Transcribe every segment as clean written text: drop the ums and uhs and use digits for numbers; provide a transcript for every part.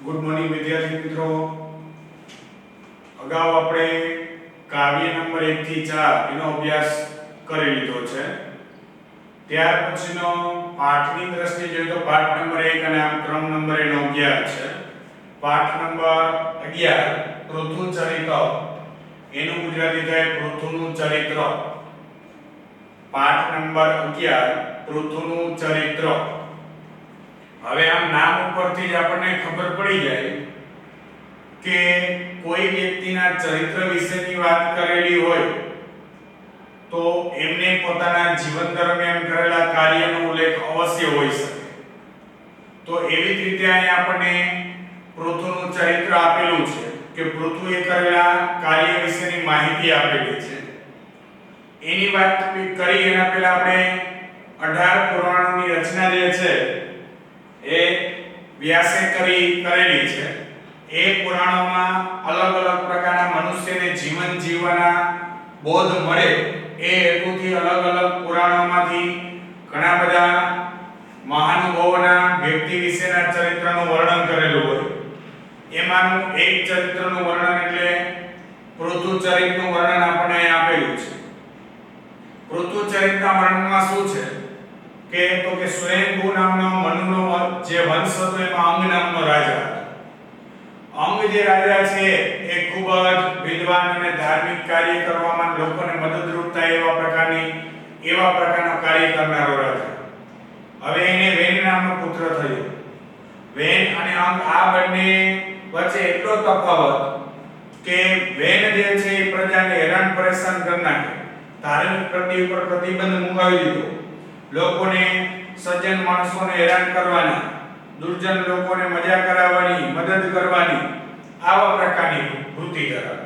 Good morning વિદ્યાર્થી મિત્રો। અગાઉ આપણે કાવ્ય નંબર 1 થી 4 એનો અભ્યાસ કરી લીધો છે। ત્યાર પછીનો પાઠની દ્રષ્ટિએ જોઈએ તો પાઠ નંબર 1 અને આ ક્રમ નંબર એનો 11 છે। પાઠ નંબર 11 પૃથુ ચરિત્ર, એનું ગુજરાતી થાય પૃથુનું ચરિત્ર। પાઠ નંબર 11 પૃથુનું ચરિત્ર। હવે આમ નામ ઉપરથી જ આપણને ખબર પડી જાય કે કોઈ વ્યક્તિના ચરિત્ર વિશેની વાત કરેલી હોય તો એમને પોતાના જીવન દરમિયાન કરેલા કાર્યનો ઉલ્લેખ અવશ્ય હોઈ શકે। તો એવી જ રીતે અહીં આપણને પૃથુનું ચરિત્ર આપેલું છે કે પૃથુએ કરેલા કાર્ય વિશેની માહિતી આપેલી છે। એની વાત કરી એના પહેલા આપણે 18 પુરાણોની રચના જે છે એ વ્યાસે કરેલી છે। એ પુરાણોમાં અલગ અલગ પ્રકારના મનુષ્યને જીવન જીવવાના બોધ મળે એ હેતુથી અલગ અલગ પુરાણોમાંથી ઘણા બધા મહાનુભાવોના વ્યક્તિ વિશેના ચરિત્રનું વર્ણન કરેલું હોય। એમાંનું એક ચરિત્રનું વર્ણન એટલે પૃથુ ચરિત્રનું વર્ણન આપણને આપેલું છે। પૃથુ ચરિત્રના વર્ણનમાં શું છે કે સ્વયંભૂ નામનો મનુનો જે વંશ હતો એમાં અંગ નામનો રાજા હતો। અંગ જે રાજા છે એ ખૂબ જ વિદ્વાન અને ધાર્મિક કાર્ય કરવામાં લોકોને મદદરૂપ થાય એવા પ્રકારનો કાર્ય કરનારો રાજા। હવે એને વેન નામનો પુત્ર થયો। વેન અને અંગ આ બંને વચ્ચે એટલો તફાવત કે વેન જે છે એ પ્રજાને હેરાન પરેશાન કરી નાખે। ધાર્મિક પ્રતિ ઉપર પ્રતિબંધ મુકાવી દીધો। લોકોને સજ્જન માણસોને હેરાન કરવાના, દુર્જન લોકોને મજા કરાવવાની, મદદ કરવાની આવા પ્રકારની વૃત્તિ ધરાવે।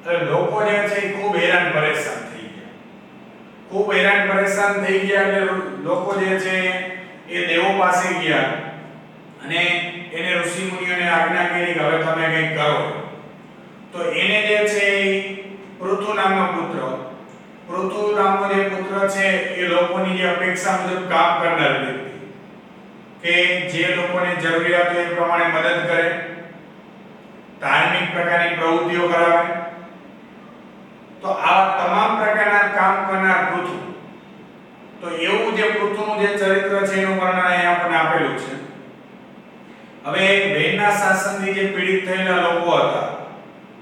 એટલે લોકો જે છે એ ખૂબ હેરાન પરેશાન થઈ ગયા। એટલે લોકો જે છે એ દેવો પાસે ગયા અને એને ઋષિ મુનિઓને આજ્ઞા કરી કે હવે તમે કંઈક કરો। તો એને જે છે પૃથુ નામનો પુત્ર છે એ લોકોની જે અપેક્ષા મુજબ કામ કરનાર વ્યક્તિ કે જે લોકોને જરૂરિયાત હોય એ પ્રમાણે મદદ કરે, ધાર્મિક પ્રકારની પ્રવૃત્તિઓ કરાવે। તો આ તમામ પ્રકારના કામ કરનાર પૃથુ, તો એવું જે પૃથુનું જે ચરિત્ર છે એનું વર્ણન અહીં આપણને આપેલું છે। હવે વેનના શાસનથી જે પીડિત થયેલા લોકો હતા,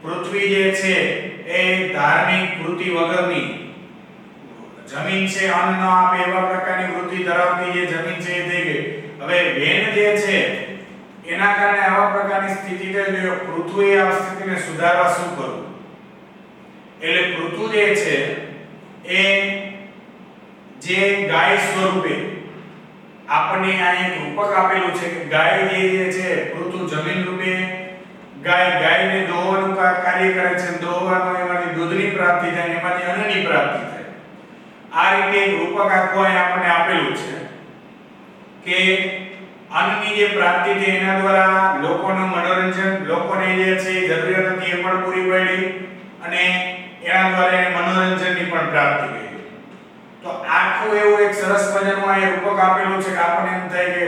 પૃથ્વી જે છે એ ધાર્મિક વૃત્તિ વગરની જમીન છે, અન્ન ન આપે એવા પ્રકારની વૃત્તિ ધરાવતી જે જમીન છે એ થઈ ગઈ। હવે વેન જે છે એના કારણે આવા પ્રકારની સ્થિતિ થઈ ગઈ। પૃથ્વીએ આ સ્થિતિને સુધારવા શું કરવું? એટલે પૃથુ જે છે એ જે ગાય સ્વરૂપે આપણને આ એક રૂપક આપેલું છે કે ગાય જે છે પૃથુ જમીન રૂપે ગાયને દોહવાનું કાર્ય કરે છે। દોહવાનું એમાંથી દૂધની પ્રાપ્તિ થાય, એમાંથી અન્નની પ્રાપ્તિ થાય। આ રીતે એક રૂપક આખું આપણને આપેલું છે કે અન્નની જે પ્રાપ્તિ છે એના દ્વારા લોકોનું મનોરંજન, લોકોને જે છે જરૂરિયાત હતી એ પણ પૂરી પડી અને એના દ્વારા મનોરંજનની પણ પ્રાપ્તિ થઈ। તો આખું એવું એક સરસ મજાનું આ રૂપક આપેલું છે કે આપણને એમ થાય કે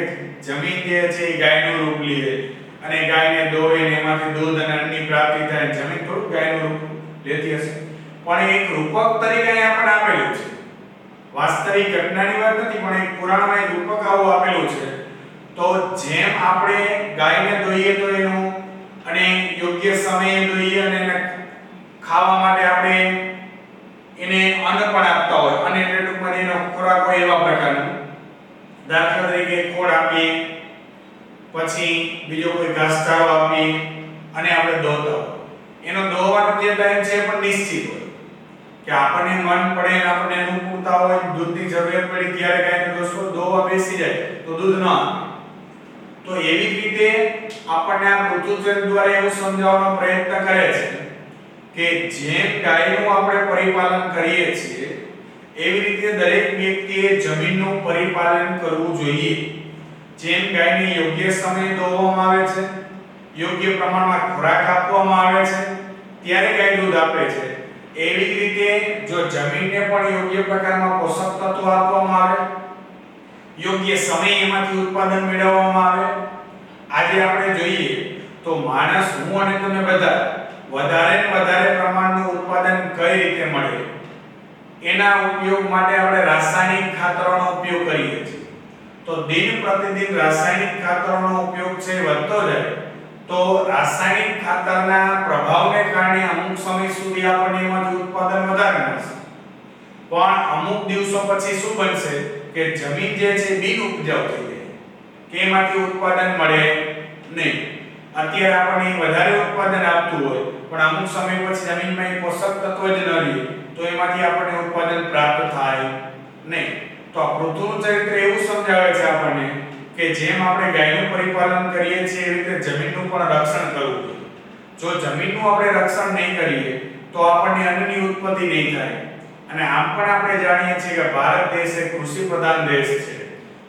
જમીન જે છે એ ગાયનું રૂપ લે અને ગાયને દોવે ને એમાંથી દૂધ અને અન્નની પ્રાપ્તિ થાય। જમીન થોડું ગાયનું રૂપ લેતી હશે, પણ એક રૂપક તરીકે આપણને આપેલું છે। વાસ્તવિક ઘટનાની વાત નથી, પણ એક પુરાણમાં એક રૂપક આવું આપેલું છે। તો જેમ આપણે ગાયને દોઈએ તો એનું અને યોગ્ય સમયે દોઈએ અને એને ખાવા માટે આપણે એને અન્ન પણ આપતા હોય અને એટલે ટૂંકમાં એનો ખોરાક હોય એવા પ્રકારનો, દાખલા તરીકે ખોળ આપીએ, પછી બીજો કોઈ ઘાસચારો આપીએ અને આપણે દોતા હોય। એનો દોવાનો જે ટાઈમ છે પણ નિશ્ચિત હોય કે આપણને મન પડે ને આપણને અનુકૂળતા હોય, દૂધની જરૂરિયાત પડી ત્યારે ગાયને દોશો, દોવા બેસી જાય તો દૂધ ન આવે। તો એવી રીતે આપણને આ પૃથુચરિત્ર દ્વારા એવું સમજાવવાનો પ્રયત્ન કરે છે કે જેમ ગાયનું આપણે પરિપાલન કરીએ છીએ એવી રીતે દરેક વ્યક્તિએ જમીનનું પરિપાલન કરવું જોઈએ। જેમ ગાયને યોગ્ય સમયે દોવામાં આવે છે, યોગ્ય પ્રમાણમાં ખોરાક આપવામાં આવે છે ત્યારે ગાય દૂધ આપે છે, એવી જ રીતે જો જમીનને પણ યોગ્ય પ્રકારના પોષક તત્વો આપવામાં આવે, યોગ્ય સમય એમાંથી ઉત્પાદન મેળવવામાં આવે। આજે આપણે જોઈએ તો માણસ, હું અને તમે બધા વધારે ને વધારે પ્રમાણનું ઉત્પાદન કઈ રીતે મળે એના ઉપયોગ માટે આપણે રાસાયણિક ખાતરોનો ઉપયોગ કરીએ છીએ. તો દિન પ્રતિદિન રાસાયણિક ખાતરોનો ઉપયોગ છે વધતો જાય તો રાસાયણિક ખાતરના પ્રભાવને કારણે અમુક સમય સુધી આપણને એમાંથી ઉત્પાદન વધારે મળશે, પણ અમુક દિવસો પછી શું બનશે કે જમીન જે છે બિન ઉપજાઉ થઈ જાય કે એમાંથી ઉત્પાદન મળે નહીં. અત્યારે આપણને વધારે ઉત્પાદન આપતું હોય પણ અમુક સમય પછી જમીનમાં એ પોષક તત્વ જ ન રહે તો એમાંથી આપણને ઉત્પાદન પ્રાપ્ત થાય નહીં. તો આ પૃથ્વીનું ચરિત્ર એવું સમજાવે છે આપણને કે જેમ આપણે ગાયનું પરિપાલન કરીએ છીએ એ રીતે જમીનનું પણ રક્ષણ કરવું જોઈએ. જો જમીનનું આપણે રક્ષણ નહીં કરીએ તો આપણને અન્નની ઉત્પત્તિ નહીં થાય. અને આમ પણ આપણે જાણીએ છીએ કે ભારત દેશ એક કૃષિ પ્રધાન દેશ છે.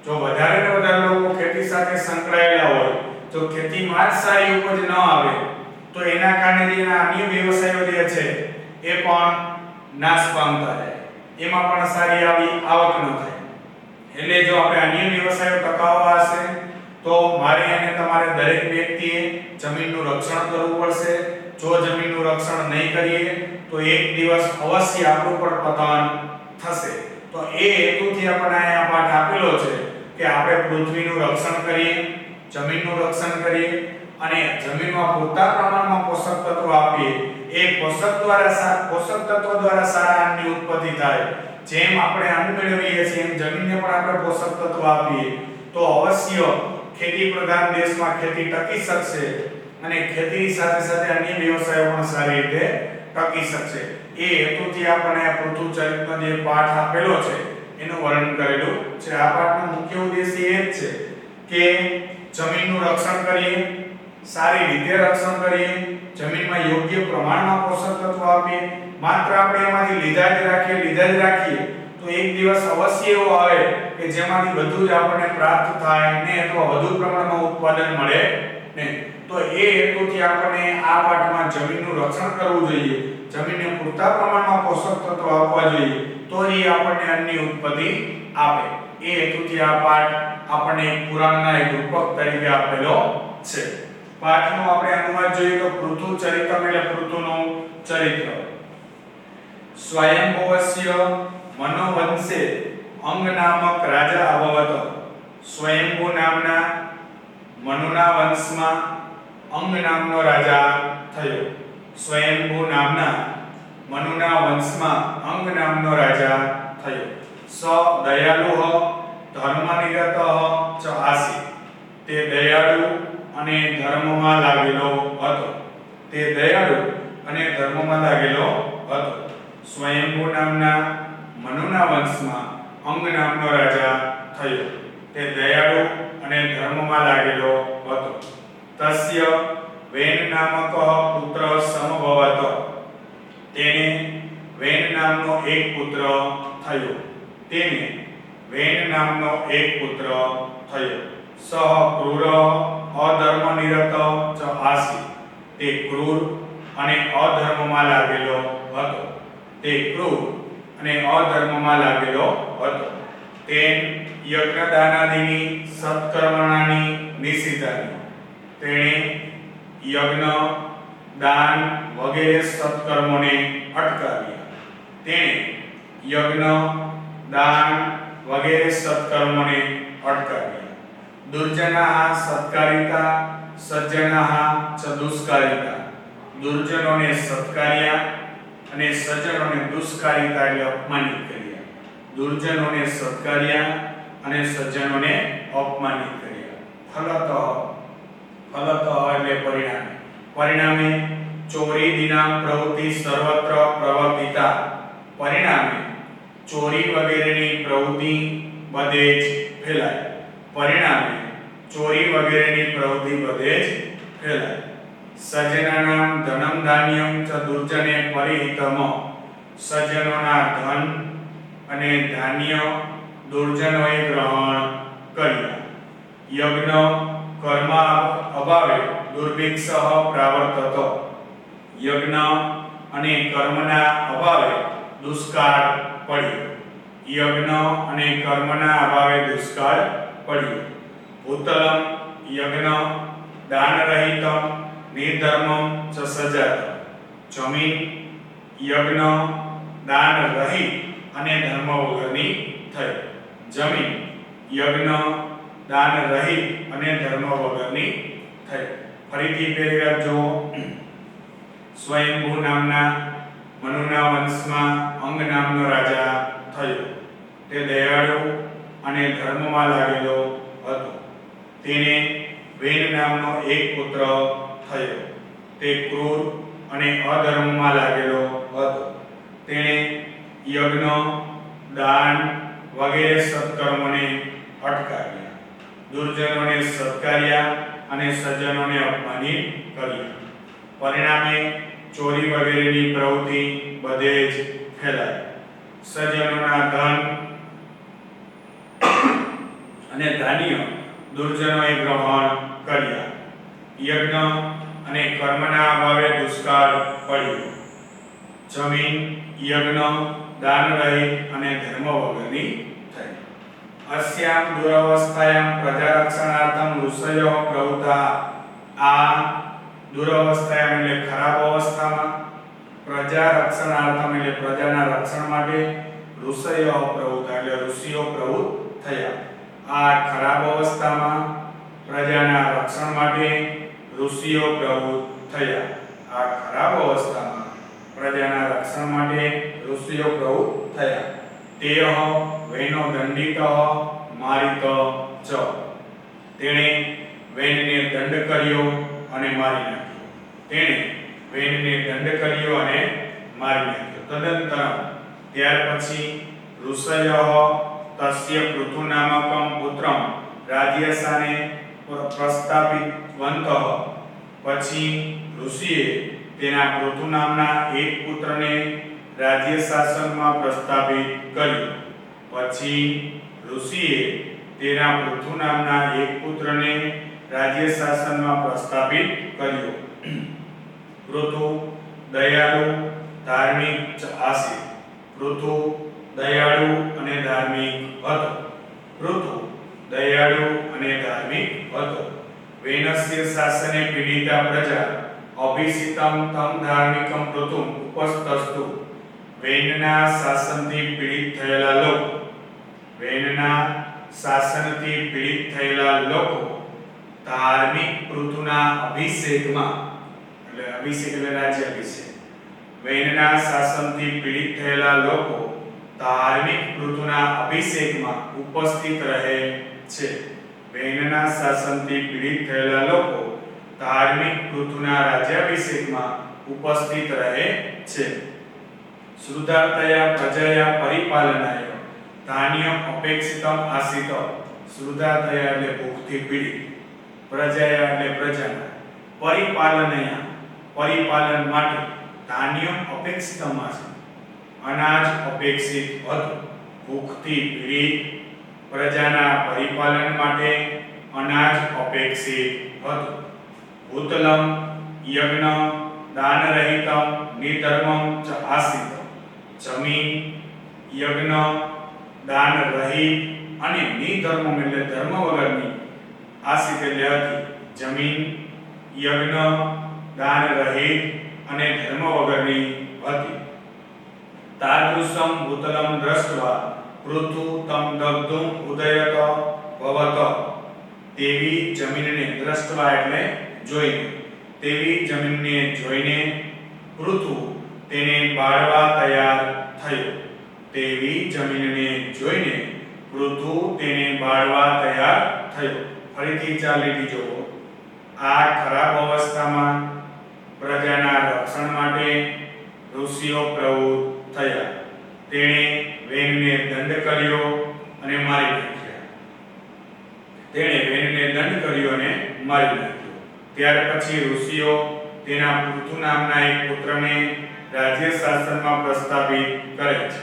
જો વધારે ને વધારે લોકો ખેતી સાથે સંકળાયેલા હોય તો ખેતીમાં જ સારી ઉપજ ન આવે તો એના કારણે જે અન્ય વ્યવસાયો જે છે એ પણ નાશ પામતા જાય, એમાં પણ સારી આવી આવક ન થાય. એટલે જો આપણે અન્ય વ્યવસાયો ટકાવવા હશે તો મારે અને તમારે દરેક વ્યક્તિએ જમીનનું રક્ષણ કરવું પડશે. જો જમીનનું રક્ષણ નહીં કરીએ તો એક દિવસ અવશ્ય આપણું પણ પતન થશે. તો એ હેતુથી આપણને આ પાઠ આપેલો છે કે આપણે પૃથ્વીનું રક્ષણ કરીએ, જમીનનું રક્ષણ કરીએ અને જમીનમાં પૂરતા પ્રમાણમાં પોષક તત્વો આપીએ. એ પોષક તત્વો દ્વારા સારા અન્નની ઉત્પત્તિ થાય. જેમ આપણે અન્ન મેળવીએ છીએ એમ જમીનને પણ આપણે પોષક તત્વો આપીએ તો અવશ્ય ખેતી પ્રધાન દેશમાં ખેતી ટકી શકશે અને ખેતીની સાથે સાથે અન્ય વ્યવસાયો પણ સારી રીતે ટકી શકશે. એ હેતુથી આપણે આ પૃથ્વી ચરિત્રનો જે પાઠ આપેલો છે એનું વર્ણન કરેલું છે. આ પાઠનો મુખ્ય ઉદ્દેશ્ય એ જ છે કે જમીનનું રક્ષણ કરીએ, સારી રીતે રક્ષણ કરીએ, જમીનમાં યોગ્ય પ્રમાણમાં પોષક તત્વો આપીએ. માત્ર આપણે એમાંથી લીધા જ રાખીએ તો એક દિવસ અવશ્ય એવો આવે કે જેમાંથી બધું જ આપણને પ્રાપ્ત થાય ને અથવા વધુ પ્રમાણમાં ઉત્પાદન મળે નહીં. તો એ હેતુથી આપણને આ પાઠમાં જમીનનું રક્ષણ કરવું જોઈએ, જમીનને પૂરતા પ્રમાણમાં પોષક તત્વો આપવા જોઈએ તો જ આપણને અન્નની ઉત્પત્તિ આપે. એ હેતુથી આ પાઠ આપણને પુરાણના એક રૂપક તરીકે આપેલો છે. પાઠનો આપણે અનુવાદ જોઈએ તો પૃથુ ચરિતમ એટલે પૃથુનું ચરિત્ર. સ્વયંભુવસ્ય મનોવંશે અંગ નામક રાજા અભવત. સ્વયંભુ નામના મનુના વંશમાં અંગ નામનો રાજા થયો. સ્વયંભુ નામના મનુના વંશમાં અંગ નામનો રાજા થયો. સ દયાલુઃ ધર્મનિરતઃ ચ આસી. તે દયાળુ અને ધર્મમાં લાગેલો હતો. હતો. સ્વયંભુ નામના મનુના વંશમાં અંગ નામનો રાજા થયો. તે દયાળુ અને ધર્મમાં લાગેલો હતો. તસ્ય વેન નામક પુત્ર સમભવત. તેને વેન નામનો એક પુત્ર થયો. સહ ક્રૂર અધર્મનિરત ચ આસી. તે ક્રૂર અને અધર્મમાં લાગેલો હતો. તેન યજ્ઞદાનાદિની સત્કર્મણાની નિષિદ્ધાની. તેણે યજ્ઞ, દાન વગેરે સત્કર્મોને અટકાવ્યા. દુર્જનાઃ સત્કારિતા સજ્જનાઃ ચ દુષ્કારિતા. દુર્જનોને સત્કાર્યા અને સજ્જનોને દુષ્કારિતા એટલે અપમાનિત કર્યા. દુર્જનોને સત્કાર્યા અને સજ્જનોને અપમાનિત કર્યા. ફલતઃ એટલે પરિણામે ચોરી દિના પ્રવૃત્તિ સર્વત્ર પ્રવર્તિતા. પરિણામે ચોરી વગેરેની પ્રવૃત્તિ બધે જ ફેલાય. સજ્જનાનાં ધનમ ધાન્યમ ચ દુર્જને પરિહિતમ. સજ્જનોના ધન અને ધાન્ય દુર્જનોએ ગ્રહણ કર્યા. યજ્ઞ કર્મ અભાવે દુર્ભિક્ષ પ્રાવર્તત. યજ્ઞ અને કર્મના અભાવે દુષ્કાળ પડ્યો. ભૂતલમ યજ્ઞ દાનરહિતમ નિધર્મમ ચ સજાત. જમીન યજ્ઞ દાન રહિત અને ધર્મ વગરની થઈ. જમીન યજ્ઞ દાન રહિત અને ધર્મ વગરની થઈ. ફરીથી પેરેગ્રાફ જુઓ. સ્વયંભૂ નામના મનુના વંશમાં અંગ નામનો રાજા થયો. તે દયાળુ અને ધર્મમાં લાગેલો હતો. તેને વેન નામનો એક પુત્ર થયો. તે ક્રૂર અને અધર્મમાં લાગેલો હતો. તેણે યજ્ઞ દાન વગેરે સત્કર્મોને અટકાવ્યા. દુર્જનોને સત્કાર્યા અને સજ્જનોને અપમાનિત કર્યા. પરિણામે ચોરી વગેરેની પ્રવૃત્તિ બધે જ ફેલાઈ. સજ્જનોના ધન અને ધાન્ય દુર્જનોએ ગ્રહણ કર્યા. યજ્ઞ અને કર્મના અભાવે દુષ્કાળ પડ્યો. જમીન યજ્ઞ દાન રહિત અને ધર્મ વગરની થઈ. અસ્યામ દુરવસ્થાયામ પ્રજારક્ષણાર્થમ ઋષયો પ્રવૃત્તા. આ દુરવસ્થાયામ એટલે ખરાબ અવસ્થામાં, પ્રજારક્ષણાર્થમ એટલે પ્રજાના રક્ષણ માટે, ઋષયો પ્રવૃત્તા એટલે ઋષિઓ પ્રવૃત્ત થયા. આ ખરાબ અવસ્થામાં પ્રજાના રક્ષણ માટે ઋષિઓ પ્રવૃત્ત થયા. આ ખરાબ અવસ્થામાં પ્રજાના રક્ષણ માટે ઋષિઓ પ્રવૃત્ત થયા. તેહ વૈનો દંડિત મારિત ચ. તેણે વૈનને દંડ કર્યો અને મારી નાખ્યો. તેણે વૈનને દંડ કર્યો અને મારી નાખ્યો. તદંતરમ ત્યાર પછી ઋષય તસ્ય પૃથુ નામકમ પુત્રમ રાજ્યસાને પ્રસ્થાપિતવંત. પછી ઋષિએ તેના પૃથુ નામના એક પુત્રને રાજ્ય શાસનમાં પ્રસ્થાપિત કર્યો. પછી ઋષિએ તેના પૃથુ નામના એક પુત્રને રાજ્ય શાસનમાં પ્રસ્થાપિત કર્યો. પૃથુ દયાળુ ધાર્મિક આસિત. પૃથુ દયાળુ અને ધાર્મિક હતો. પૃથુ દયાળુ અને ધાર્મિક હતો. વૈનસ્ય શાસને પીડિતા પ્રજા અભિષિતમ તમ ધાર્મિકમ પૃથુમ ઉપસ્થસ્તુ. વૈનના શાસનથી પીડિત થયેલા લોકો, વૈનના શાસનથી પીડિત થયેલા લોકો ધાર્મિક પૃથુના અભિષેકમાં, એટલે અભિષેક એટલે રાજ્ય અભિષેક, વૈનના શાસનથી પીડિત થયેલા લોકો ધાર્મિક પૃથુના અભિષેકમાં ઉપસ્થિત રહે છે. વૈનના શાસનથી પીડિત થયેલા લોકો ધાર્મિક પૃથુના રાજ્યાભિષેકમાં ઉપસ્થિત રહે છે. શ્રુધાર્તયા પ્રજયા પરિપાલનાય ધાન્યમ અપેક્ષિતમ આસિત. શ્રુધાર્તયા એટલે ભૂખથી પીડિત, પ્રજયા એટલે પ્રજાના, પરિપાલનયા પરિપાલન માટે, ધાન્યમ અપેક્ષિતમ આસિત અનાજ અપેક્ષિત હતું. ભૂખથી પીડિત પ્રજાના પરિપાલન માટે અનાજ અપેક્ષિત હતું. ભૂતલમ યજ્ઞ દાન રહિતમ નિધર્મમ ચ આસિત. જમીન યજ્ઞ દાન રહિત અને નિધર્મમ એટલે ધર્મ વગરની, આસિત એટલે હતી. જમીન યજ્ઞ દાન રહિત અને ધર્મ વગરની હતી. તાદૃશમ ભૂતલમ દ્રષ્ટવા પૃથુ તમ દગ્ધુમ ઉદયત ભવત. તેવી જમીનને દ્રષ્ટવા એટલે જોઈને, તેવી જમીનને જોઈને પૃથુ તેને બાળવા તૈયાર થયો. તેવી જમીનને જોઈને પૃથુ તેને બાળવા તૈયાર થયો. ફરીથી ચાર લીટી જોવો. આ ખરાબ અવસ્થામાં પ્રજાના રક્ષણ માટે ઋષિઓ પ્રવૃત્ત થયા. તેણે વૈનને દંડ કર્યો અને મારી નાખ્યા. તેણે વૈનને દંડ કર્યો અને મારી નાખ્યો. ત્યાર પછી ઋષિઓ તેના પૃથુ નામના એક પુત્રને રાજ્ય શાસનમાં પ્રસ્થાપિત કરે છે.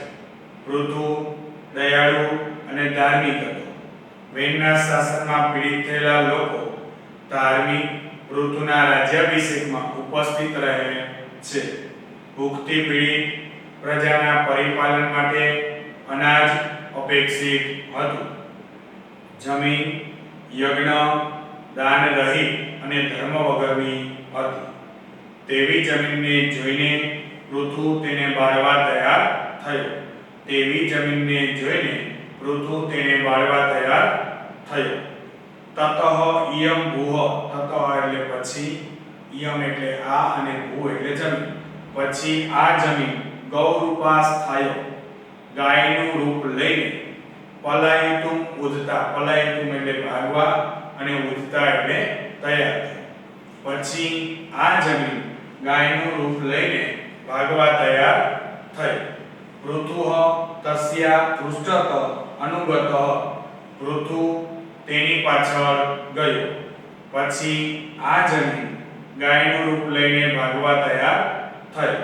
પૃથુ દયાળુ અને ધાર્મિક હતો. વૈનના શાસનમાં પીડિત થયેલા લોકો ધાર્મિક પૃથુના રાજ્યાભિષેકમાં ઉપસ્થિત રહે છે. ભૂખથી પીડિત પ્રજાના પરિપાલન માટે અનાજ અપેક્ષિત હતું. જમીન યજ્ઞ દાન રહિત અને ધર્મ વગરની હતી. તેવી જમીનને જોઈને પૃથુ તેને બાળવા તૈયાર થયો. તેવી જમીનને જોઈને પૃથુ તેને બાળવા તૈયાર થયો. તતઃ ઇયં ભૂઃ, તતઃ એટલે પછી, ઇયં એટલે આ અને ભૂ એટલે જમીન. પછી આ જમીન ગૌરૂપા સ્થાયો, ગાયનું રૂપ લઈને, પલાયિતુમ ઉદ્ધતા, પલાયિતુમ એટલે ભાગવા અને ઉદ્ધતા એટલે તૈયાર થઈ. પછી આ જમીન ગાયનું રૂપ લઈને ભાગવા તૈયાર થઈ. પૃથુઃ તસ્યા પૃષ્ઠતઃ અનુગતઃ, પૃથુ તેની પાછળ ગયો. પછી આ જમીન ગાયનું રૂપ લઈને ભાગવા તૈયાર થઈ.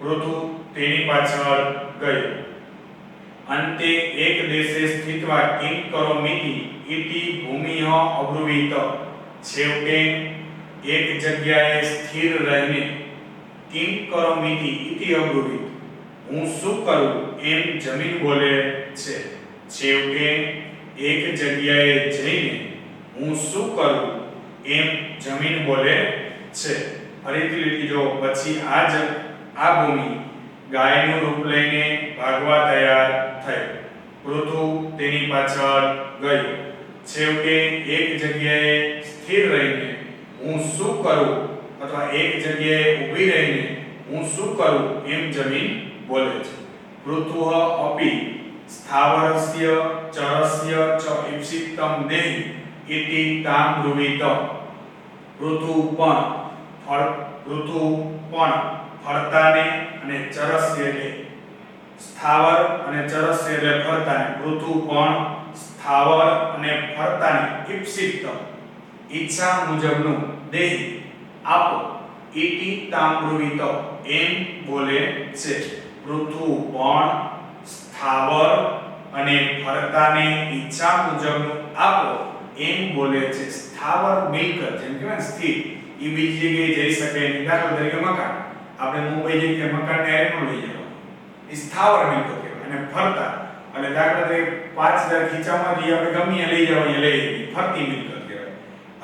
પૃથુ તેની પાછળ ગયો. અંતે એક દેશે સ્થિત્વા કિં કરોમિતિ ઇતિ ભૂમિઃ અબ્રુવીત, છેવટે એક જગ્યાએ સ્થિર રહીને કિં કરોમિતિ ઇતિ અબ્રુવીત, હું શું કરું એમ જમીન બોલે છે. છેવટે એક જગ્યાએ જઈને હું શું કરું એમ જમીન બોલે છે. ફરીથી લીટી જો. પછી આ ભૂમિ ગાયનું રૂપ લઈને ભાગવા તૈયાર થઈ. પૃથુ તેની પાછળ ગયો. છેવટે એક જગ્યાએ સ્થિર રહીને હું શું કરું, અથવા એક જગ્યાએ ઊભી રહીને હું શું કરું એમ જમીન બોલે છે. પૃથુઃ અપી સ્થાવરસ્ય ચરસ્ય ચ ઈપ્સિતમ દેહિ ઇતિ તામ બ્રુવીત, પૃથુ પણ ફરતાને અને ચરસ્ય એટલે સ્થાવર અને ચરસ્ય એટલે ફરતાને, પૃથુ પણ સ્થાવર અને ફરતાને ઈપ્સિત ઈચ્છા મુજબનું દેહિ આપો ઇતિ તામ બ્રુવીત એમ બોલે છે. પૃથુ પણ સ્થાવર અને ફરતાને ઈચ્છા મુજબનું આપો એમ બોલે છે. સ્થાવર મિલકત, જેમ કહેવાય સ્થિર, એ બીજી જગ્યાએ જઈ શકે નહીં. દાખલા તરીકે મકાન, આપણે મુંબઈ જઈએ કે મકાનને એનો લઈ જવાનું, એ સ્થાવર મિલકત કહેવાય. અને ફરતા એટલે દાખલા તરીકે 5000 ખીચામાં જે આપણે ગમે લઈ જવા લઈ ફરતી મિલકત કહેવાય.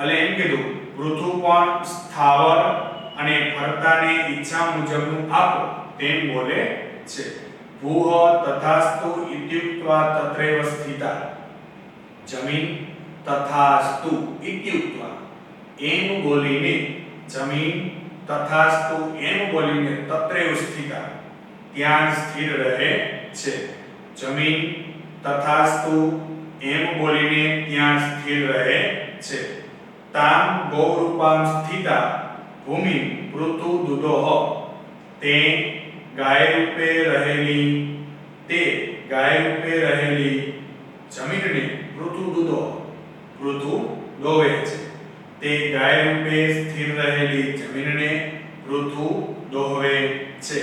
એટલે એમ કીધું પૃથુ પણ સ્થાવર અને ફરતાને ઈચ્છા મુજબનું આપો તેમ બોલે છે. ભૂઃ તથાસ્તુ ઇત્યુક્ત્વા તત્રૈવ સ્થિતા, જમીન તથાસ્તુ ઇત્યુક્ત્વા એમ બોલીને, જમીન તથાસ્તુ એમ બોલીને તત્રૈવ સ્થિતા ત્યાં સ્થિર રહે છે. જમીન તથાસ્તુ એમ બોલીને ત્યાં સ્થિર રહે છે. તામ ગૌરૂપાં સ્થિતા ભૂમિ પૃથુ દુદોહ, તે ગાય રૂપે રહેલી જમીનને પૃથુ દુદોહ, પૃથુ દોવે છે. તે ગાય રૂપે સ્થિર રહેલી જમીનને પૃથુ દોહવે છે.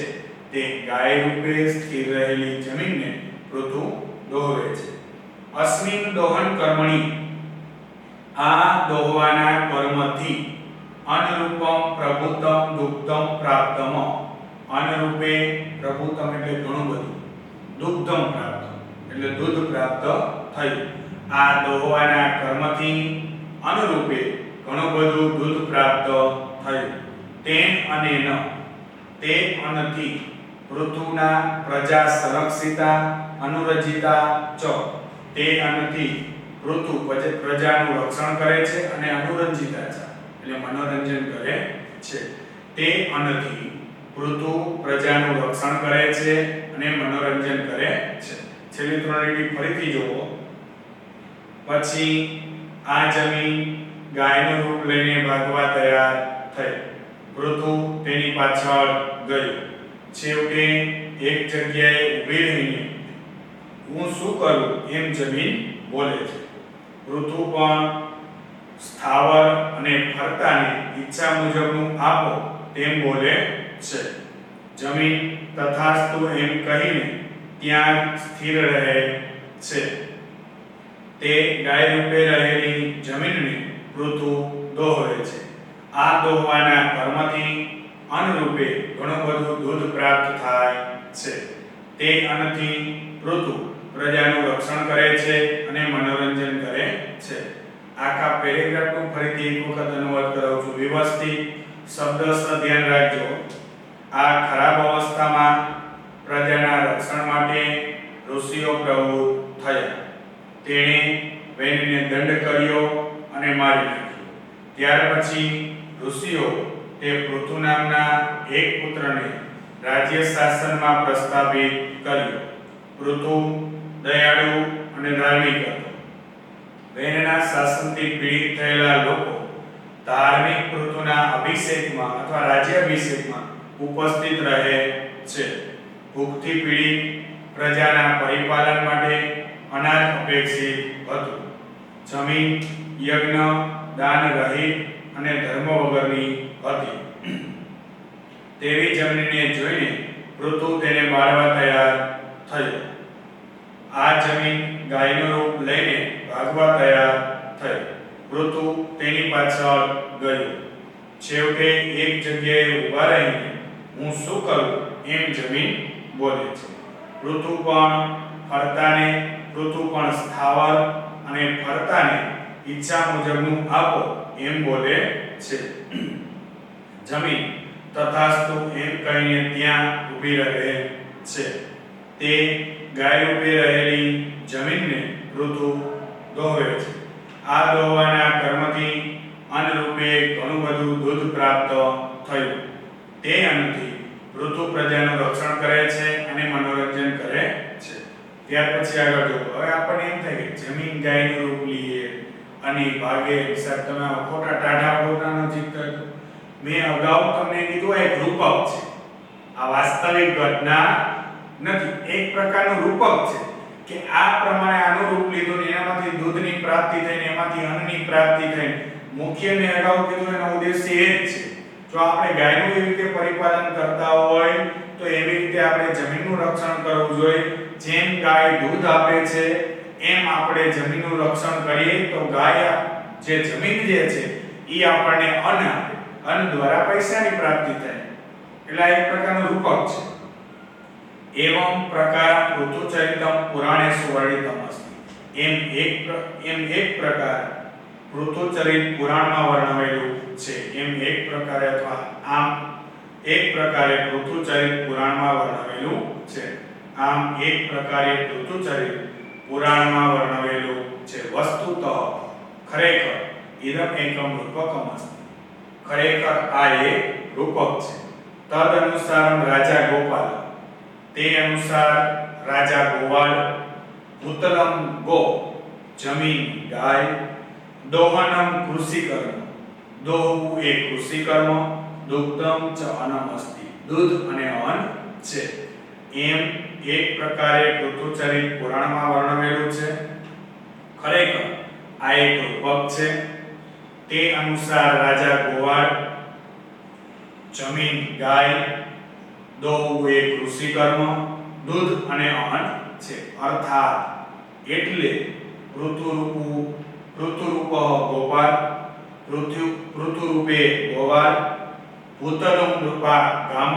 તે ગાય રૂપે સ્થિર રહેલી જમીનને પૃથુ દોહવે છે. અસ્મિન દોહન કર્મણી, આ દોહવાના કર્મથી અનરૂપમ પ્રભુતમ દુગ્ધમ પ્રાપ્તમ, અનરૂપે પ્રભુતમ એટલે ઘણું બધું, દુગ્ધમ પ્રાપ્ત એટલે દૂધ પ્રાપ્ત થયું. આ દોહવાના કર્મથી અનુરૂપે ઘણું બધું દૂધ પ્રાપ્ત થયું. તેન અને ન, તે અનથી પૃથુના પ્રજા સંરક્ષિતા અનુરજિતા ચ, તે અનથી પૃથુ પ્રજાનું રક્ષણ કરે છે અને અનુરંજિતા છે એટલે મનોરંજન કરે છે. તે અનથી પૃથુ પ્રજાનું રક્ષણ કરે છે અને મનોરંજન કરે છે. છેલ્લી ત્રણ લીટી ફરીથી જોવો. પછી આ જમીન ગાયનું રૂપ લઈને ભાગવા તૈયાર થઈ. પૃથુ તેની પાછળ ગયો. છેવટે એક જગ્યાએ ઊભી રહીને હું શું કરું એમ જમીન બોલે છે. પૃથુ પણ સ્થાવર અને ફરતાને ઈચ્છા મુજબનું આપો તેમ બોલે છે. જમીન તથાસ્તુ એમ કહીને ત્યાં સ્થિર રહે છે. તે ગાય રૂપે રહેલી જમીનને પૃથુ દોહવે છે. આ દોહવાના કર્મથી અનરૂપે ઘણું બધું દૂધ પ્રાપ્ત થાય છે. તે અનથી પૃથુ પ્રજાનું રક્ષણ કરે છે અને મનોરંજન કરે છે. આખા પેરેગ્રાફનું ફરીથી એક વખત અનુવાદ કરાવું છું. વ્યવસ્થિત શબ્દ ધ્યાન રાખજો. આ ખરાબ અવસ્થામાં પ્રજાના રક્ષણ માટે ઋષિઓ પ્રવૃત્ત થયા. તેણે વૈનને દંડ કર્યો અને મારી નાખ્યો. ત્યાર પછી ઋષિઓ તે પૃથુ નામના એક પુત્રને રાજ્ય શાસનમાં પ્રસ્થાપિત કર્યો. પૃથુ દયાળુ અને ધાર્મિક હતો. વૈનના શાસનથી પીડિત થયેલા લોકો ધાર્મિક પૃથુના અભિષેકમાં અથવા રાજ્યાભિષેકમાં ઉપસ્થિત રહે છે. ભૂખથી પીડિત પ્રજાના પરિપાલન માટે અનાજ અપેક્ષિત હતું. જમીન યજ્ઞ દાન રહિત અને ધર્મ વગરની હતી. તેવી જમીનને જોઈને પૃથુ તેને બાળવા તૈયાર થયો. આ જમીન ગાયનું રૂપ લઈને ભાગવા તૈયાર થઈ. પૃથુ તેની પાછળ ગયો. છેવટે એક જગ્યાએ ઊભા રહીને હું શું કરું એમ જમીન બોલે છે. પૃથુ પણ સ્થાવર અને ફરતાને ઈચ્છા મુજબનું આપો એમ બોલે છે. જમીન તથાસ્તુ એમ કહીને ત્યાં ઊભી રહે છે. તે ગાય રૂપે રહેલી જમીનને પૃથુ દોહવે છે. આ દોહવાના કર્મથી અન્ન રૂપે ઘણું બધું દૂધ પ્રાપ્ત થયું. તે અન્નથી પૃથુ પ્રજાનું રક્ષણ કરે છે અને મનોરંજન કરે છે. ત્યાર પછી આગળ જો. હવે આપણને એમ થાય કે જમીન ગાયનું રૂપ લઈએ અને ભાગે સાહેબ તમે ખોટા ટાઢા ખોટા નજીક થયો. મેં અગાઉ તમને કીધું એક રૂપક છે. આ વાસ્તવિક ઘટના નથી. એક પ્રકારનું રૂપક છે કે આ પ્રમાણે આનું રૂપ લીધું ને એનામાંથી દૂધની પ્રાપ્તિ થઈને એમાંથી અન્નની પ્રાપ્તિ થઈને મુખ્ય મેં અગાઉ કીધું એનો ઉદ્દેશ્ય એ જ છે. જો આપણે ગાયનું એવી રીતે પરિપાલન કરતા હોય તો એવી રીતે આપણે જમીનનું રક્ષણ કરવું જોઈએ. જેમ ગાય દૂધ આપે છે એમ આપણે જમીનનું રક્ષણ કરીએ તો ગાય જે જમીન જે છે એ આપણને અન્ન આપે. અન્ન દ્વારા પૈસાની પ્રાપ્તિ થાય. એટલે આ એક પ્રકારનું રૂપક છે. એવં પ્રકાર પૃથુચરિતમ પુરાણે સુવર્ણિતમ અસ્તિ. એમ એક પ્રકાર પૃથુચરિત પુરાણમાં વર્ણવેલું છે. એમ એક પ્રકારે અથવા આમ એક પ્રકારે પૃથુચરિત પુરાણમાં વર્ણવેલું છે. આમ એક પ્રકારે પૃથુચરિત પુરાણમાં વર્ણવેલું છે. વસ્તુતઃ ખરેખર ઇદમ એકમ રૂપકમ અસ્તિ. ખરેખર આ એક રૂપક છે. તદ અનુસાર રાજા ગોપાલ તે અનુસાર રાજા ગોવાળ ભૂતલમ ગો જમીન ગાય દોહનમ કૃષિકર્મ દોહવું એ કૃષિકર્મ દુગ્ધમ ચ અન્નમ અસ્તિ દૂધ અને અન્ન છે. એમ એક પ્રકારે પૃથુચરિત પુરાણમાં વર્ણવેલું છે. ખરેખર આ એક રૂપક છે. તે અનુસાર રાજા ગોવાળ જમીન ગાય દોહવું એ કૃષિકર્મ દૂધ અને અન્ન છે. અર્થાત એટલે પૃથુરૂપ ગોપાલ પૃથુરૂપે ગોવાળ ભૂતલમ રૂપા ગામ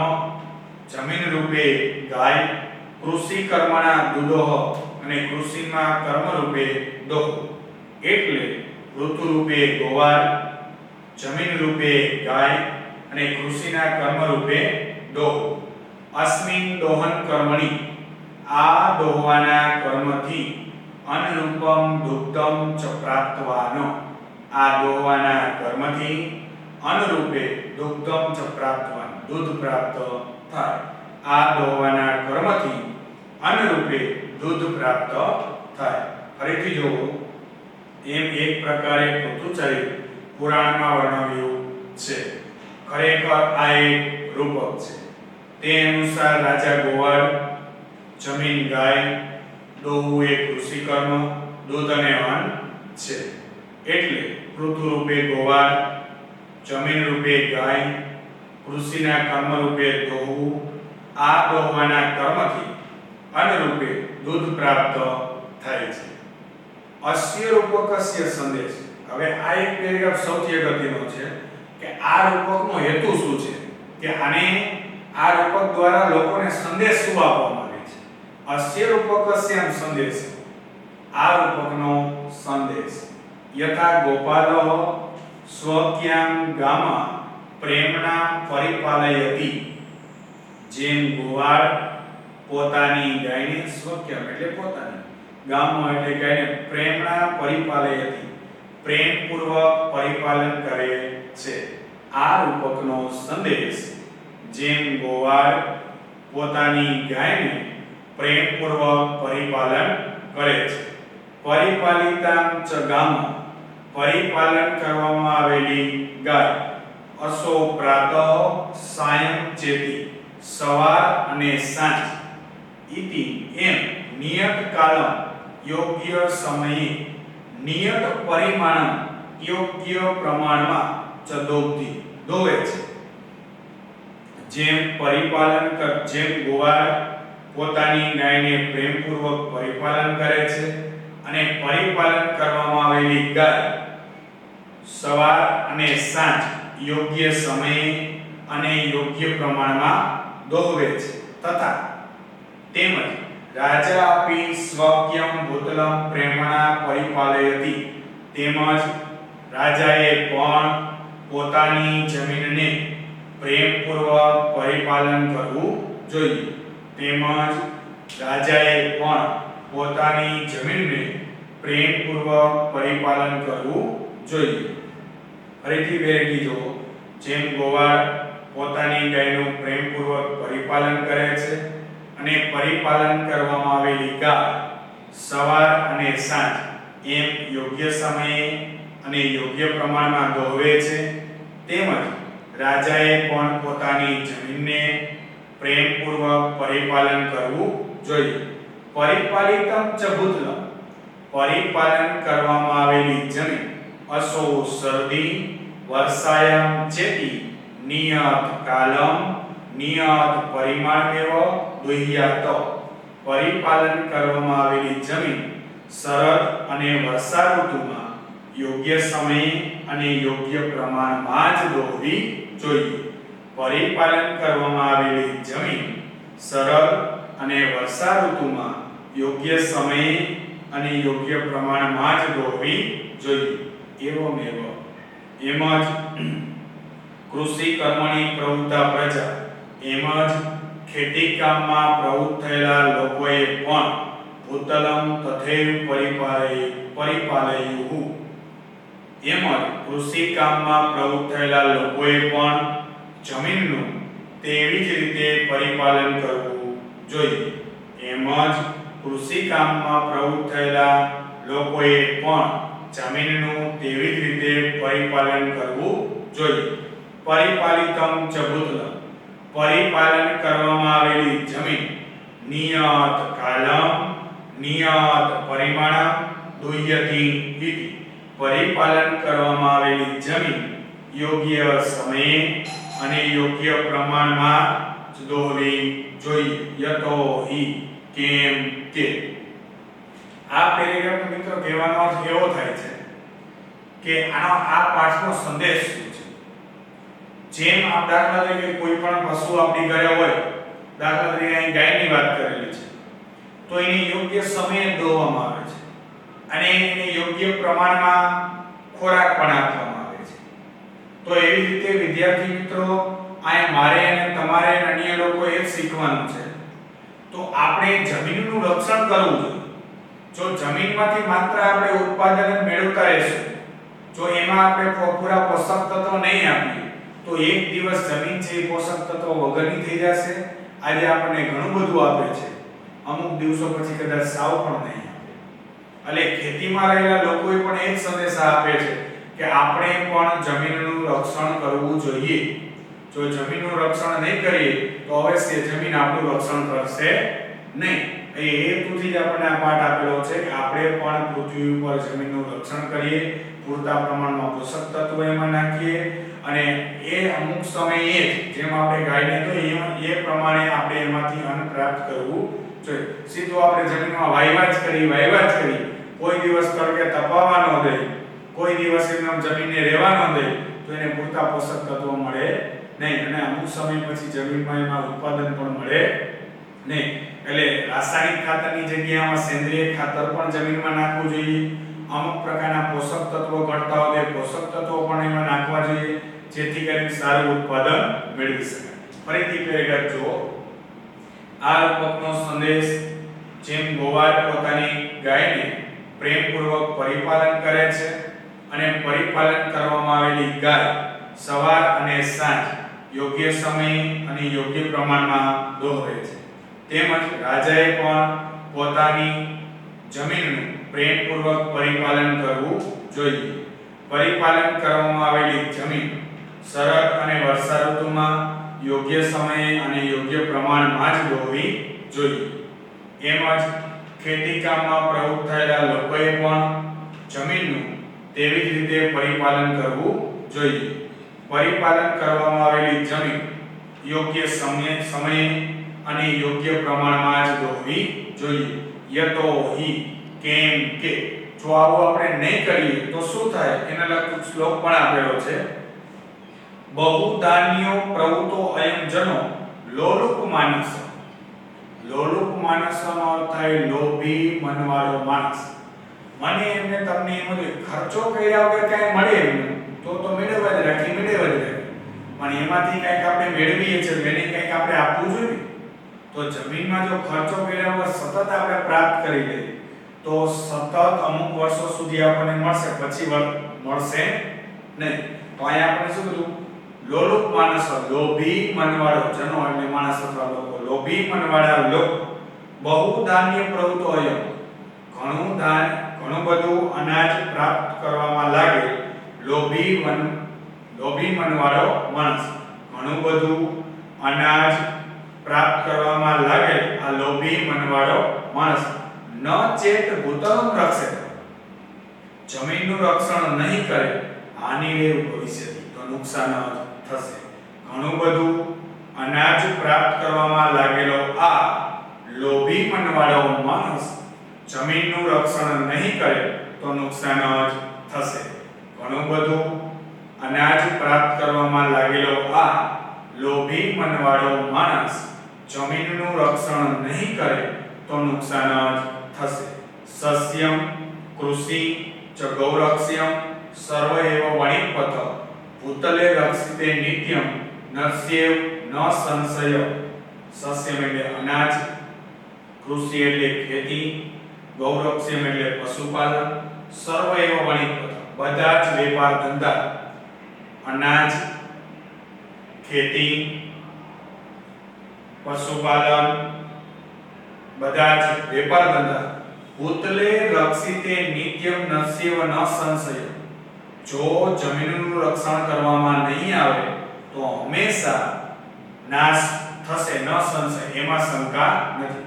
જમીન રૂપે ગાય કૃષિ કર્મના દુદોહ અને કૃષિમાં કર્મ રૂપે દોહ. એટલે પૃથુરૂપે ગોવાળ જમીન રૂપે ગાય અને કૃષિના કર્મ રૂપે દોહ. અસ્મિન દોહન કર્મણી આ દોહવાના કર્મથી અનુરૂપમ દુગ્ધમ ચ પ્રાપ્તવાનો આ દોહવાના કર્મથી અનુરૂપે દુગ્ધમ ચ પ્રાપ્તવાન દૂધ પ્રાપ્ત થાય. આ દોહવાના કર્મથી અનુરૂપે દૂધ પ્રાપ્ત થાય. ફરીથી જોવો. એમ એક પ્રકારે પૃથુચરિત પુરાણમાં વર્ણવ્યું છે. ખરેખર આ એક રૂપક છે. તે અનુસાર રાજા ગોવાળ જમીન ગાય દોહવું એ કૃષિકર્મ દૂધ અને અન્ન છે. એટલે પૃથુ રૂપે ગોવાળ જમીન રૂપે ગાય કૃષિના કર્મ રૂપે દોહવું આ દોહવાના કર્મથી અન્ન રૂપે દૂધ પ્રાપ્ત થાય છે. અસ્ય રૂપકસ્ય સંદેશ. હવે આ એક પેરેગ્રાફ સૌથી અગત્યનો છે કે આ રૂપકનો હેતુ શું છે કે આને આ રૂપક દ્વારા લોકોને સંદેશ શું આપવામાં આવે છે. અસ્ય રૂપકસ્ય સંદેશ આ રૂપકનો સંદેશ યથા ગોપાલ સ્વક્યામ ગામ પ્રેમના પરિપાલયતી, જેમ ગોવાળ પોતાની ગાયને સ્વક્યમ એટલે પોતાની, ગામમાં એટલે ગાયને પ્રેમના પરિપાલયતી, પ્રેમપૂર્વક પરિપાલન કરે છે. આ રૂપકનો સંદેશ જેમ ગોવાળ પોતાની ગાયને પ્રેમપૂર્વક પરિપાલન કરે છે. પરિપાલિતાં ચ ગામ, પરિપાલન કરવામાં આવેલી ગાય, અસો પ્રાતઃ સાયં ચેતી, સવાર અને સાંજ, ઇતિ એમ નિયત કાલમ યોગ્ય સમયે, નિયત પરિમાણમ યોગ્ય પ્રમાણમાં ચ દોહતી દોવે છે. જેમ ગોવાળ પોતાની ગાયને પ્રેમપૂર્વક પરિપાલન કરે છે અને પરિપાલન કરવામાં આવેલી ગાય સવાર અને સાંજ યોગ્ય સમયે અને યોગ્ય પ્રમાણમાં દોહવે છે. તથા તેમજ રાજા આપી સ્વક્યમ ભૂતલમ પ્રેમણા પરિપાલયતી, તેમજ રાજાએ પણ પોતાની જમીનને પ્રેમપૂર્વક પરિપાલન કરવું જોઈએ. તેમજ રાજાએ પણ પોતાની જમીનને પ્રેમપૂર્વક પરિપાલન કરવું જોઈએ. ફરીથી બેરકી જો, જેમ ગોવાળ પોતાની ગાયનું પ્રેમપૂર્વક પરિપાલન કરે છે અને પરિપાલન કરવામાં આવેલી ગાય સવાર અને સાંજ એમ યોગ્ય સમયે અને યોગ્ય પ્રમાણમાં દોહવે છે, તેમજ રાજાએ પણ પોતાની જમીનને પ્રેમપૂર્વક પરિપાલન કરવું જોઈએ. પરિપાલિતમ ચ ભૂતલમ, પરિપાલન કરવામાં આવેલી જમીન, અસો સર્દી વર્ષાયામ ચેતી, નિયત કાલમ નિયત પરિમાણમેવ દુહ્યાત, પરિપાલન કરવામાં આવેલી જમીન શરદ અને વર્ષા ઋતુમાં યોગ્ય સમયે અને યોગ્ય પ્રમાણમાં જ દોહવી જોઈએ. પરિપાલન કરવામાં આવેલી જમીન શરદ અને વર્ષા ઋતુમાં યોગ્ય સમયે અને યોગ્ય પ્રમાણમાં જ દોહવી જોઈએ. એવમેવ, એમ જ કૃષિ કર્મણી પ્રવૃત્તા પ્રજા, એમ જ ખેતી કામમાં પ્રવૃત્ત થયેલા લોકોએ પણ ભૂતલમ તથૈવ પરિપાલયુઃ, એમ જ કૃષિ કામમાં પ્રવૃત્ત થયેલા લોકોએ પણ જમીનનું તેવી જ રીતે પરિપાલન કરવું જોઈએ. એમ જ કૃષિ કામમાં પ્રવૃત્ત થયેલા લોકોએ પણ જમીનનું તેવી જ રીતે પરિપાલન કરવું જોઈએ. પરિપાલિતમ ચ ભૂતલમ, પરિપાલન કરવામાં આવેલી જમીન નિયત કાલમ નિયત પરિમાણમ દુહ્યતિ ઇતિ, પરિપાલન કરવામાં આવેલી જમીન યોગ્ય સમયે અને યોગ્ય પ્રમાણમાં જ દોહવી જોઈએ. યતો હિ, કેમ કે. આ પેરેગ્રાફ મિત્રો કહેવાનો અર્થ એવો થાય છે કે આ પાઠનો સંદેશ શું છે. જેમ આપ દાખલા તરીકે કોઈ પણ પશુ આપણી ઘરે હોય, દાખલા તરીકે અહીં ગાયની વાત કરેલી છે, તો એને યોગ્ય સમયે દોવામાં આવે છે અને એને યોગ્ય પ્રમાણમાં ખોરાક પણ આપવામાં આવે છે. તો એવી રીતે વિદ્યાર્થી મિત્રો આ મારે અને તમારે અને અન્ય લોકો એ શીખવાનું છે. તો આપણે જમીનનું રક્ષણ કરવું જોઈએ. જો જમીનમાંથી માત્ર આપણે ઉત્પાદન મેળવતા રહેશું, જો એમાં આપણે પૂરા પોષક તત્વો નહીં આપીએ, તો એક દિવસ જમીન છે એ પોષક તત્વો વગરની થઈ જશે. આજે આપણને ઘણું બધું આપે છે, અમુક દિવસો પછી કદાચ સાવ પણ નહીં આપે. એટલે ખેતીમાં રહેલા લોકોએ પણ એક સંદેશા આપે છે કે આપણે પણ જમીનનું રક્ષણ કરવું જોઈએ. જો જમીનનું રક્ષણ નહીં કરીએ તો અવશ્ય જમીન આપણું રક્ષણ કરશે નહીં. એ હેતુથી જ આપણને આ પાઠ આપેલો છે કે આપણે પણ પૃથ્વી ઉપર જમીનનું રક્ષણ કરીએ, પૂરતા પ્રમાણમાં પોષક તત્વો એમાં નાખીએ અને એ અમુક સમયે જેમ આપણે ગાયને તો એ પ્રમાણે આપણે એમાંથી અન્ન પ્રાપ્ત કરવું જોઈએ. સીધું આપણે જમીનમાં વાયવા જ કરી કોઈ દિવસ તડકે તપાવવા ન દે, કોઈ દિવસ એમ જમીનને રહેવા ન દે, તો એને પૂરતા પોષક તત્વો મળે નહીં અને અમુક સમય પછી જમીનમાં એમાં ઉત્પાદન પણ મળે નહીં. એટલે રાસાયણિક ખાતરની જગ્યામાં સેન્દ્રિય ખાતર પણ જમીનમાં નાખવું જોઈએ. અમુક પ્રકારના પોષક તત્વો ઘટતા હોય પોષક તત્વો પણ એમાં નાખવા જોઈએ, જેથી કરીને સારું ઉત્પાદન મેળવી શકાય. ફરીથી પેરેગ્રાફ જુઓ. આ રૂપકનો સંદેશ જેમ ગોવાળ પોતાની ગાયને પ્રેમપૂર્વક પરિપાલન કરે છે અને પરિપાલન કરવામાં આવેલી ગાય સવાર અને સાંજ યોગ્ય સમયે અને યોગ્ય પ્રમાણમાં દોહરે છે, તેમજ રાજાએ પણ પોતાની જમીનનું પ્રેમપૂર્વક પરિપાલન કરવું જોઈએ. પરિપાલન કરવામાં આવેલી જમીન શરદ અને વર્ષા ઋતુમાં યોગ્ય સમયે અને યોગ્ય પ્રમાણમાં જ દોહવી જોઈએ. એમ જ ખેતી કામમાં પ્રવૃત્ત થયેલા લોકોએ પણ જમીનનું તેવી જ રીતે પરિપાલન કરવું જોઈએ. પરિપાલન કરવામાં આવેલી જમીન યોગ્ય સમયે અને યોગ્ય પ્રમાણમાં જ દોહવી જોઈએ. યતોહિ કેમ કે જો આવું આપણે નહીં કરીએ તો શું થાય એના લગતો શ્લોક પણ આપેલો છે. બહુધાન્યો પ્રવૃત્તો અયમ જનો લોલુપ માનસ. લોલુપ માનસનો અર્થ થાય લોભી મનવાળો માણસ. મને એમને તમને એમ જ ખર્ચો કર્યા વગર કાંઈ મળે તો મેળવવા જ રાખી પણ એમાંથી કંઈક આપણે મેળવીએ છીએ એને કંઈક આપણે આપવું જોઈએ. તો જમીનમાં જો ખર્ચો કર્યા વગર સતત આપણે પ્રાપ્ત કરી લઈએ તો સતત અમુક વર્ષો સુધી આપણને મળશે, પછી મળશે નહીં. તો અહીંયા આપણે શું કીધું? લોલુપ માણસ, લોભી મનવાળો જનો એટલે માણસ અથવા લોકો, લોભી મનવાળા લોકો બહુ ધાન્ય પ્રવૃત્તો હોય, ઘણું બધું અનાજ પ્રાપ્ત કરવામાં લાગે. લોભી મનવાળો માણસ ઘણું બધું અનાજ પ્રાપ્ત કરવામાં લાગે. આ લોભી મનવાળો માણસ ન ચેત ભૂતલમ રક્ષે, જમીનનું રક્ષણ નહીં કરે, હાનિરેવ ભવિષ્યતિ, તો નુકસાન થશે. ઘણું બધું અનાજ પ્રાપ્ત કરવામાં લાગેલો આ લોભી મનવાળો માણસ જમીનનું રક્ષણ નહીં કરે તો નુકસાન જ થશે. ઘણું બધું અનાજ પ્રાપ્ત કરવામાં લાગેલો આ લોભી મનવાળો માણસ જમીનનું રક્ષણ નહીં કરે તો નુકસાન જ થશે. સસ્યમ કૃષિ ચ ગૌરક્ષ્યમ સર્વ એવ વણિકપથ ભૂતલે રક્ષિતે નિત્યમ નસ્યેવ ન સંશય. સસ્યમ એટલે અનાજ, કૃષિ એટલે ખેતી, ગૌરક્ષ્યમ એટલે પશુપાલન, સર્વ એવ વણિકપથ બધા જ વેપાર ધંધા, અનાજ, ખેતી, પશુપાલન, બધા જ વેપાર ધંધા ભૂતલે રક્ષિતે નિત્યમ નસ્યેવ ન સંશય. જો જમીનનું રક્ષણ કરવામાં નહીં આવે તો હંમેશા નાશ થશે, ન સંશય, એમાં શંકા નથી.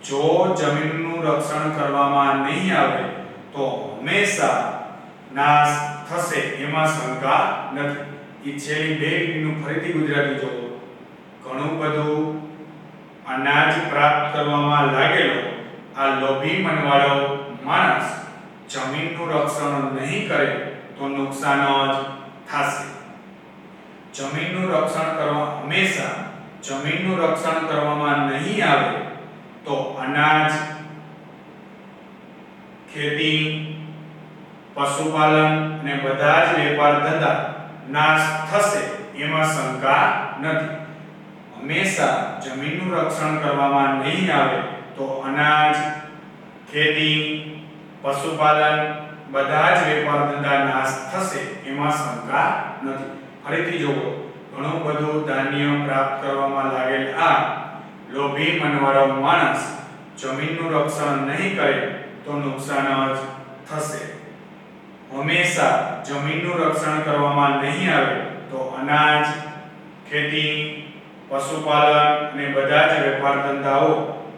જો જમીનનું રક્ષણ કરવામાં નહીં આવે તો હંમેશા નાશ થશે, એમાં શંકા નથી. એ છેલ્લી બે લીટીનું ફરીથી ગુજરાતી જોવો. ઘણું બધું અનાજ પ્રાપ્ત કરવામાં લાગેલો આ લોભી મનવાળો માણસ જમીનનું રક્ષણ નહીં કરે તો નુકસાન જ થશે. જમીનનું રક્ષણ કરવા હંમેશા જમીનનું રક્ષણ કરવામાં નહીં આવે તો અનાજ, ખેતી, પશુપાલન અને બધા જ વેપાર ધંધા નાશ થશે, એમાં શંકા નથી. હંમેશા જમીનનું રક્ષણ કરવામાં નહીં આવે તો અનાજ, ખેતી, પશુપાલન બધા જ વેપાર ધંધા નાશ થશે, એમાં શંકા નથી. ફરીથી જોવો. ઘણું બધું ધાન્ય પ્રાપ્ત કરવામાં લાગેલ આ લોભી મનવાળો માણસ જમીનનું રક્ષણ નહીં કરે તો નુકસાન જ થશે. હંમેશા જમીનનું રક્ષણ કરવામાં નહીં આવે તો અનાજ, ખેતી, પશુપાલન અને બધા જ વેપાર ધંધાઓ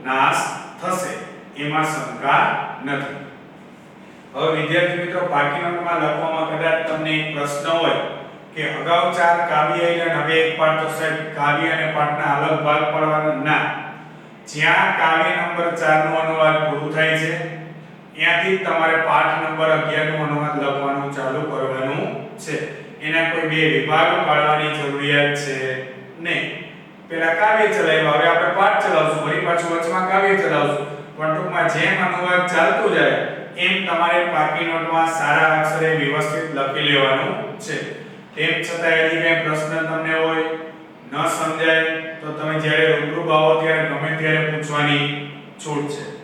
નાશ થશે, એમાં શંકા નથી. હવે વિદ્યાર્થી મિત્રો, બાકી નોટમાં લખવામાં કદાચ તમને એક પ્રશ્ન હોય કે અગાઉ 4 કાવ્ય અને હવે એક પાઠ, તો સાહેબ કાવ્ય અને પાઠના અલગ ભાગ પાડવાના ના. જ્યાં કાવ્ય નંબર 4 નું અનુવાદ પૂરું થાય છે ત્યાંથી તમારે પાઠ નંબર 11 નું અનુવાદ લખવાનું ચાલુ કરવાનું છે. એના કોઈ બે વિભાગ પાડવાની જરૂરિયાત છે નહીં. પેલા કાવ્ય ચલાવ્યા, હવે આપણે પાઠ ચલાવશું, ફરી પાછું વચમાં કાવ્ય ચલાવશું. પણ ટૂંકમાં જેમ અનુવાદ ચાલતો જાય એમ તમારે પાકી નોટમાં સારા અક્ષરે વ્યવસ્થિત લખી લેવાનું છે. તેમ છતાં હજી કંઈ પ્રશ્ન તમને હોય ન સમજાય તો તમે જ્યારે રૂબરૂ આવો ત્યારે ગમે ત્યારે પૂછવાની છૂટ છે.